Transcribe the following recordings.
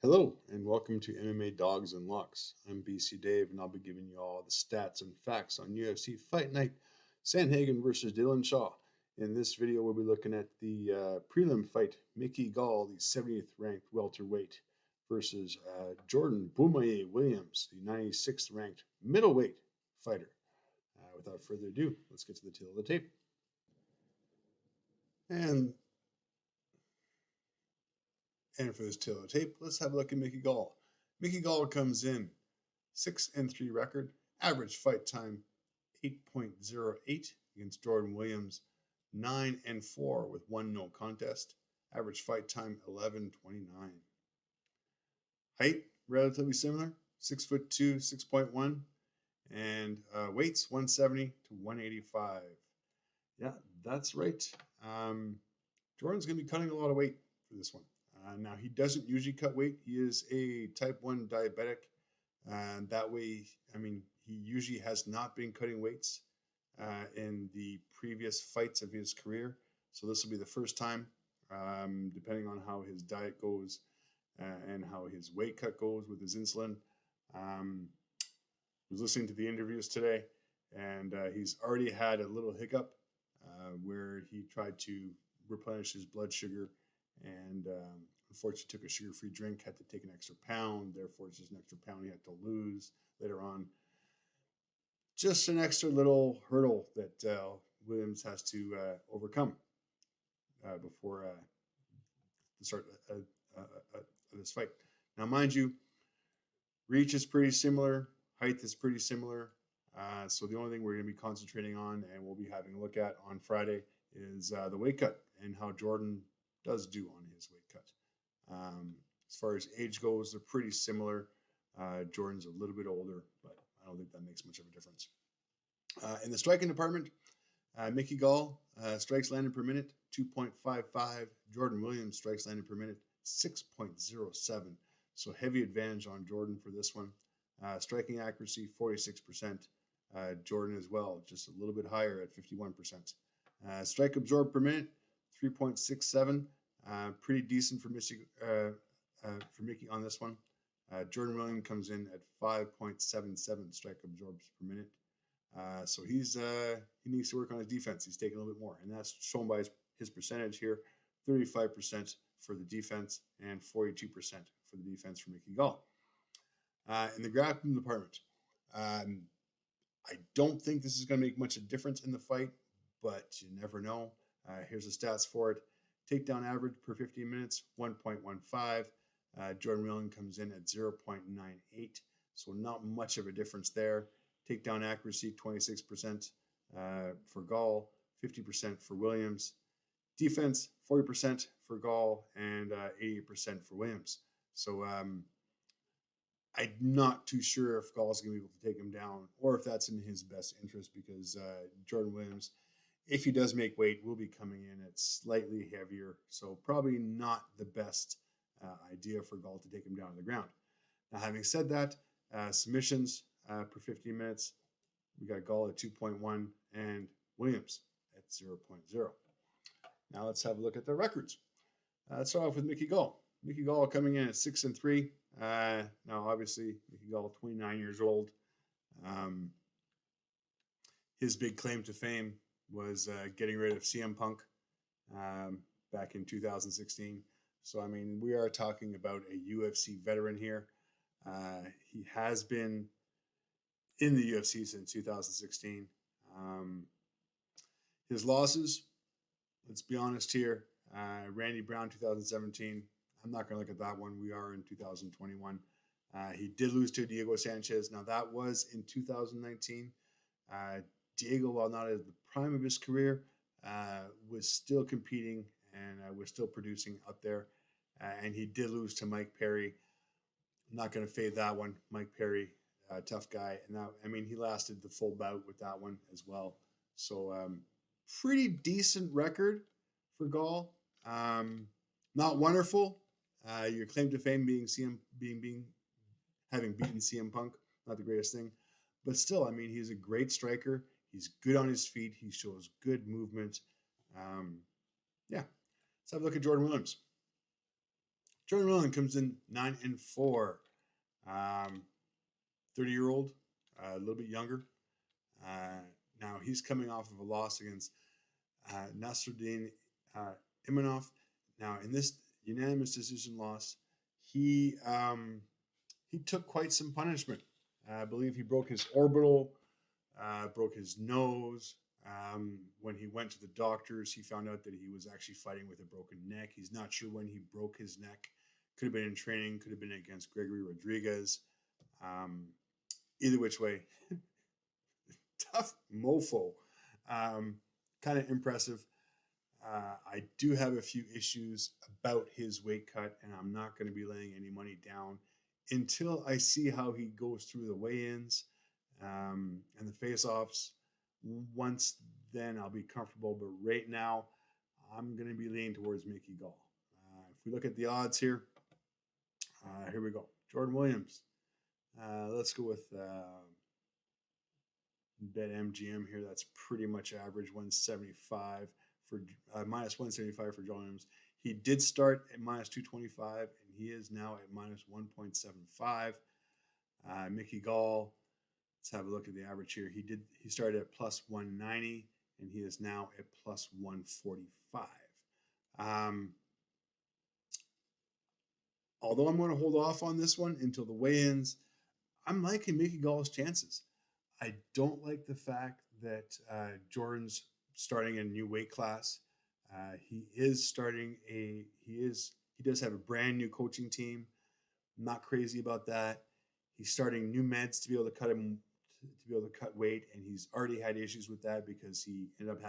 Hello and welcome to MMA Dogs and Locks. I'm BC Dave and I'll be giving you all the stats and facts on UFC Fight Night Sandhagen versus Dylan Shaw. In this video, we'll be looking at the prelim fight, Mickey Gall, the 70th ranked welterweight, versus Jordan Bomaye Williams, the 96th ranked middleweight fighter. Without further ado, let's get to the tail of the tape. And for this tail of the tape, let's have a look at Mickey Gall. Mickey Gall comes in 6-3 record, average fight time 8.08 against Jordan Williams, 9-4 with one no contest, average fight time 11:29. Height relatively similar, 6'2", 6.1, and weights 170 to 185. Yeah, that's right. Jordan's going to be cutting a lot of weight for this one. Now, he doesn't usually cut weight. He is a type 1 diabetic. And that way, he usually has not been cutting weights in the previous fights of his career. So this will be the first time, depending on how his diet goes and how his weight cut goes with his insulin. I was listening to the interviews today, and he's already had a little hiccup where he tried to replenish his blood sugar and unfortunately took a sugar-free drink, had to take an extra pound. Therefore, it's just an extra pound he had to lose later on. Just an extra little hurdle that Williams has to overcome before the start of this fight. Now, mind you, reach is pretty similar. Height is pretty similar. So the only thing we're going to be concentrating on and we'll be having a look at on Friday is the weight cut and how Jordan does do on his weight cut. As far as age goes, they're pretty similar. Jordan's a little bit older, but I don't think that makes much of a difference. In the striking department, Mickey Gall strikes landed per minute, 2.55. Jordan Williams strikes landed per minute, 6.07. So heavy advantage on Jordan for this one. Striking accuracy, 46%. Jordan as well, just a little bit higher at 51%. Strike absorbed per minute, 3.67. Pretty decent for Mickey on this one. Jordan Williams comes in at 5.77 strike absorbs per minute. So he needs to work on his defense. He's taking a little bit more, and that's shown by his percentage here: 35% for the defense and 42% for the defense for Mickey Gall. In the grappling department, I don't think this is going to make much of a difference in the fight, but you never know. Here's the stats for it. Takedown average per 15 minutes, 1.15. Jordan Williams comes in at 0.98, so not much of a difference there. Takedown accuracy, 26% for Gall, 50% for Williams. Defense, 40% for Gall and 80% for Williams. So I'm not too sure if Gall's going to be able to take him down or if that's in his best interest because Jordan Williams, if he does make weight, will be coming in at slightly heavier. So probably not the best idea for Gall to take him down to the ground. Now, having said that, submissions per 15 minutes, we got Gall at 2.1 and Williams at 0.0. Now let's have a look at their records. Let's start off with Mickey Gall. Mickey Gall coming in at 6-3. Now, obviously, Mickey Gall, 29 years old. His big claim to fame was getting rid of CM Punk back in 2016. So, we are talking about a UFC veteran here. He has been in the UFC since 2016. His losses, let's be honest here, Randy Brown 2017. I'm not going to look at that one. We are in 2021. He did lose to Diego Sanchez. Now, that was in 2019. Diego, while not at the prime of his career, was still competing and was still producing up there. And he did lose to Mike Perry. I'm not going to fade that one. Mike Perry, tough guy. And that, he lasted the full bout with that one as well. So pretty decent record for Gall. Not wonderful. Your claim to fame being having beaten CM Punk, not the greatest thing. But still, he's a great striker. He's good on his feet. He shows good movement. Let's have a look at Jordan Williams. Jordan Williams comes in 9-4. 30-year-old, a little bit younger. Now he's coming off of a loss against Nasruddin Imanov. Now in this unanimous decision loss, he took quite some punishment. I believe he broke his orbital, broke his nose. When he went to the doctors, he found out that he was actually fighting with a broken neck. He's not sure when he broke his neck. Could have been in training, could have been against Gregory Rodriguez. Either which way, tough mofo. Kind of impressive. I do have a few issues about his weight cut, and I'm not going to be laying any money down until I see how he goes through the weigh-ins and the face-offs. Once then, I'll be comfortable. But right now, I'm going to be leaning towards Mickey Gall. If we look at the odds here, here we go. Jordan Williams. Let's go with BetMGM here. That's pretty much average, 175 for minus 175 for Jordan Williams. He did start at minus 225, and he is now at minus 1.75. Mickey Gall. Let's have a look at the average here. He started at plus 190, and he is now at plus 145. Although I'm going to hold off on this one until the weigh-ins, I'm liking Mickey Gall's chances. I don't like the fact that Jordan's starting a new weight class. He does have a brand new coaching team. I'm not crazy about that. He's starting new meds to be able to cut weight, and he's already had issues with that because he ended up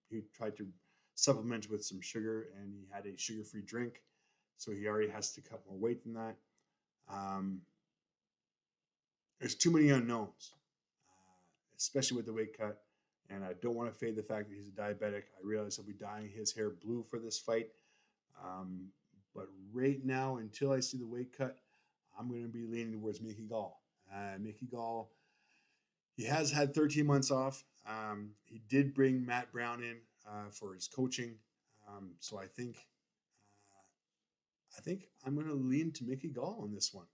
he tried to supplement with some sugar, and he had a sugar-free drink, so he already has to cut more weight than that. There's too many unknowns, especially with the weight cut, and I don't want to fade the fact that he's a diabetic. I realize he'll be dyeing his hair blue for this fight, but right now, until I see the weight cut, I'm going to be leaning towards Mickey Gall. Mickey Gall, he has had 13 months off. He did bring Matt Brown in for his coaching, so I think I'm going to lean to Mickey Gall on this one.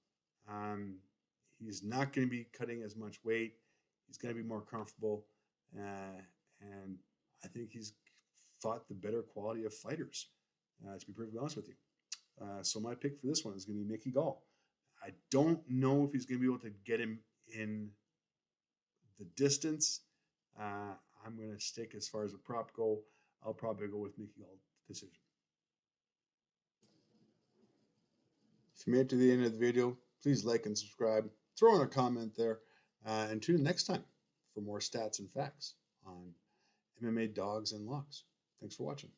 He's not going to be cutting as much weight. He's going to be more comfortable, and I think he's fought the better quality of fighters, to be perfectly honest with you. So my pick for this one is going to be Mickey Gall. I don't know if he's going to be able to get him in the distance. I'm going to stick as far as a prop go. I'll probably go with Mickey Gall decision. If you made it to the end of the video, please like and subscribe. Throw in a comment there. And tune in next time for more stats and facts on MMA Dogs and Locks. Thanks for watching.